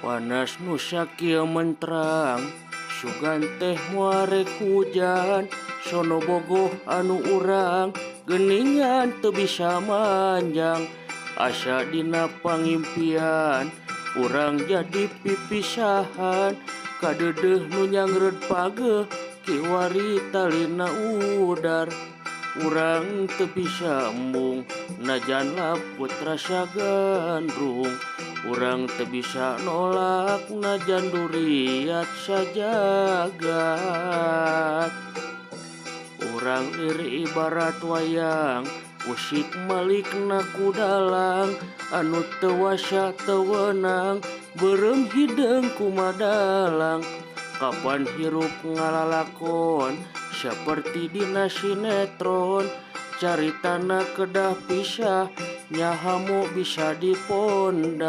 Panas nusa kieu menterang, sugan teh muarek hujan, sono bogoh anu urang, geuningan teu bisa manjang, asa dina pangimpian, urang jadi pipisahan, kadeudeuh nu nyangreud pageuh, kiwari talina udar. Urang teu bisa embung, najan laput rasa gandrung. Urang teu bisa nolak, najan duriat sajagat. Urang diri ibarat wayang, usik malikna ku dalang, anu teu wasa teu weunang, beureum hideung kumadalang. Kapan hirup ngalalakon, seperti dina sinetron, caritana kedah pisah, nyahamu bisa diponda.